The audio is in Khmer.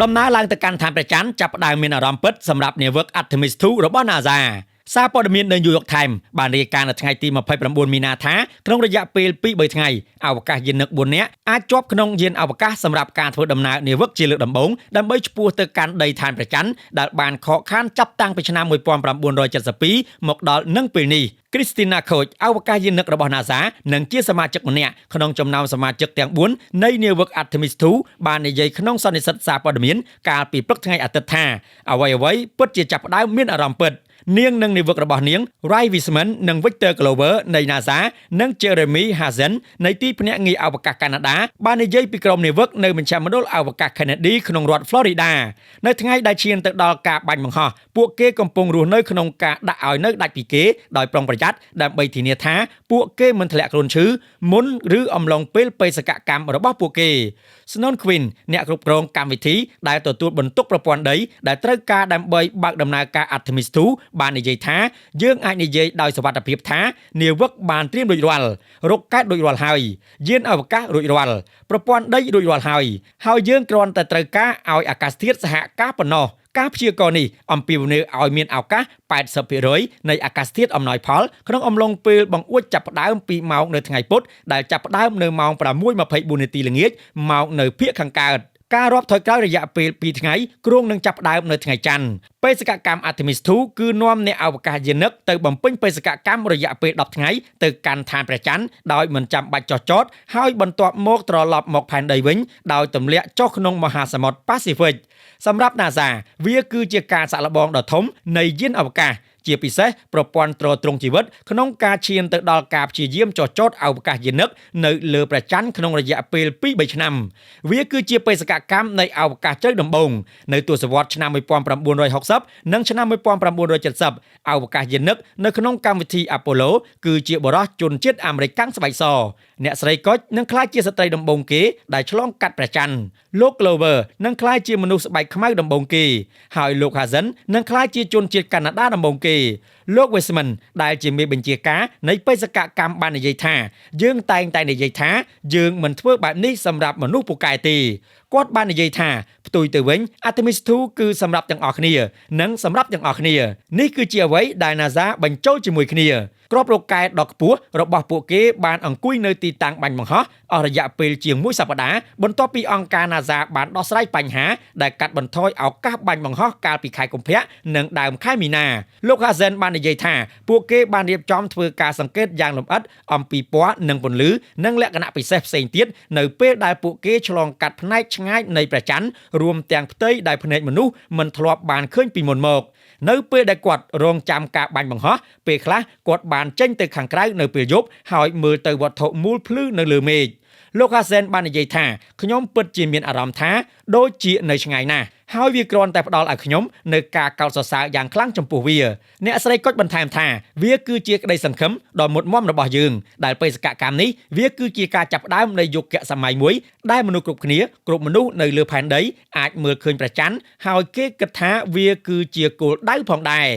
ដំណើរឡើងទៅកាន់ឋានព្រះច័ន្ទចាប់ផ្ដើមមានអារម្មណ៍ពិតសម្រាប់នាវិក Artemis 2 របស់ NASA សារព័ត៌មាននៅ New York Times បានរាយការណ៍នៅថ្ងៃទី29 មីនាថាក្នុងរយៈពេល 2-3 ថ្ងៃអវកាសយានិក4នាក់អាចជាប់ក្នុងយានអវកាសសម្រាប់ការធ្វើដំណើរនាវិកជាលើកដំបូងដើម្បីឆ្ពោះទៅកាន់ដីឋានព្រះច័ន្ទដែលបានខកខានចាប់តាំងពីឆ្នាំ1972មកដល់នឹងពេលនេះ Christina Koch អវកាសយានិករបស់ NASA និងជាសមាជិកម្នាក់ក្នុងចំណោមសមាជិកទាំង4នៃនាវិក Artemis 2បាននិយាយក្នុងសន្និសីទសារព័ត៌មានកាលពីព្រឹកថ្ងៃអាទិត្យថាអ្វីៗពិតជាចាប់ផ្ដើមមានអារម្មណ៍ពិតនាងនិងនាវិករបស់នាង Ray Wiseman និង Victor Glover នៃ NASA និង Jeremy Hazen នៃទីភ្នាក់ងារអវកាសកាណាដាបាននិយាយពីក្រុមនាវិកនៅមជ្ឈមណ្ឌលអវកាស Kennedy ក្នុងរដ្ឋ Florida នៅថ្ងៃដែលឈានទៅដល់ការបាញ់បង្ហោះពួកគេកំពុងរស់នៅក្នុងការដាក់ឲ្យនៅដាច់ពីគេដោយប្រុងប្រយ័ត្នដើម្បីធានាថាពួកគេមិនធ្លាក់ខ្លួនឈឺមុនឬអំឡុងពេលបេសកកម្មរបស់ពួកគេ Snow Quinn អ្នកគ្រប់គ្រងកម្មវិធីដែលទទួលបន្ទុកប្រព័ន្ធដីដែលត្រូវការដើម្បីបើកដំណើរការ Artemis 2បាននិយាយថាយើងអាចនិយាយដោយសុវត្ថិភាពថានាវិកបានត្រៀមរួចរាល់រកកាត់រួចរាល់ហើយយានអវកាសរួចរាល់ប្រព័ន្ធដីរួចរាល់ហើយយើងគ្រាន់តែត្រូវការឲ្យអាកាសធាតុសហការប៉ុណ្ណោះការព្យាករណ៍នេះអំពាវនាវឲ្យមានឱកាស 80% នៃអាកាសធាតុអំណោយផលក្នុងអំឡុងពេលបង្អួចចាប់ផ្ដើមពីម៉ោងនៅថ្ងៃពុធដែលចាប់ផ្ដើមនៅម៉ោង 6:24 នាទីល្ងាចម៉ោងនៅភាគខាងកើតការរាប់ថយក្រោយរយៈពេល2ថ្ងៃគ្រោងនឹងចាប់ផ្ដើមនៅថ្ងៃច័ន្ទបេសកកម្ម Artemis 2 គឺនាំអ្នកអវកាសយានិកទៅបំពេញបេសកកម្មរយៈពេល10ថ្ងៃទៅកាន់ឋានព្រះច័ន្ទដោយមិនចាំបាច់ចុះចតហើយបន្ទាប់មកត្រឡប់មកផែនដីវិញដោយទម្លាក់ចុះក្នុងមហាសមុទ្រ Pacific សម្រាប់ NASA វាគឺជាការសាក់លបងដ៏ធំនៃយានអវកាសជាពិសេសប្រព័ន្ធទ្រទ្រង់ជីវិតក្នុងការឈានទៅដល់ការព្យាយាមចុះចតអវកាសយានិកនៅលើព្រះច័ន្ទក្នុងរយៈពេល 2-3 ឆ្នាំវាគឺជាបេសកកម្មនៃអវកាសជ្រៅដំបូងនៅទសវត្សរ៍ឆ្នាំ1960និងឆ្នាំ1970អវកាសយានិកនៅក្នុងកម្មវិធី Apollo គឺជាបរិសុទ្ធជនជាតិអាមេរិកកាំងស្បែកសអ្នកស្រីកុចនឹងក្លាយជាស្ត្រីដំបូងគេដែលឆ្លងកាត់ព្រះច័ន្ទលោក Glover នឹងក្លាយជាមនុស្សស្បែកខ្មៅដំបូងគេហើយលោក Hazen នឹងក្លាយជាជនជាតិកាណាដាដំបូងគេលោក Wiseman ដែលជាមេបញ្ជាការនៃបេសកកម្មបាននិយាយថាយើងតែងតែនិយាយថាយើងមិនធ្វើបែបនេះសម្រាប់មនុស្សពូកែទេគាត់បាននិយាយថាផ្ទុយទៅវិញ Artemis 2 គឺសម្រាប់ទាំងអស់គ្នានិងសម្រាប់ទាំងអស់គ្នានេះគឺជាអ្វីដែល NASA បញ្ចូលជាមួយគ្នាគ្រាប់រ៉ុកែតដ៏ខ្ពស់របស់ពួកគេបានអង្គុយនៅទីតាំងបាញ់បង្ហោះអស់រយៈពេលជាង1សប្តាហ៍បន្ទាប់ពីអង្គការ NASA បានដោះស្រាយបញ្ហាដែលកាត់បន្ថយឱកាសបាញ់បង្ហោះកាលពីខែកុម្ភៈនិងដើមខែមីនាលោក Hazen បាននិយាយថាពួកគេបានរៀបចំធ្វើការសង្កេតយ៉ាងលម្អិតអំពីពណ៌និងពន្លឺនិងលក្ខណៈពិសេសផ្សេងទៀតនៅពេលដែលពួកគេឆ្លងកាត់ផ្នែកឆ្ងាយនៃព្រះច័ន្ទរួមទាំងផ្ទៃដែលភ្នែកមនុស្សមិនធ្លាប់បានឃើញពីមុនមកនៅពេលដែលគាត់រងចាំការបាញ់បង្ហោះពេលខ្លះគាត់បានចេញទៅខាងក្រៅនៅពេលយប់ហើយមើលទៅវត្ថុមូលភ្លឺនៅលើមេឃលោក Hazen បាននិយាយថាខ្ញុំពិតជាមានអារម្មណ៍ថាដូចជានៅឆ្ងាយណាស់ហើយវាគ្រាន់តែផ្ដល់ឲ្យខ្ញុំនៅការកោតសរសើរយ៉ាងខ្លាំងចំពោះវាអ្នកស្រីកុចបន្ថែមថាវាគឺជាក្តីសង្ឃឹមដ៏មុតមាំរបស់យើងដែលបេសកកម្មនេះវាគឺជាការចាប់ផ្ដើមនៃយុគសម័យមួយដែលមនុស្សគ្រប់គ្នាគ្រប់មនុស្សនៅលើផែនដីអាចមើលឃើញព្រះច័ន្ទហើយគេគិតថាវាគឺជាគោលដៅផងដែរ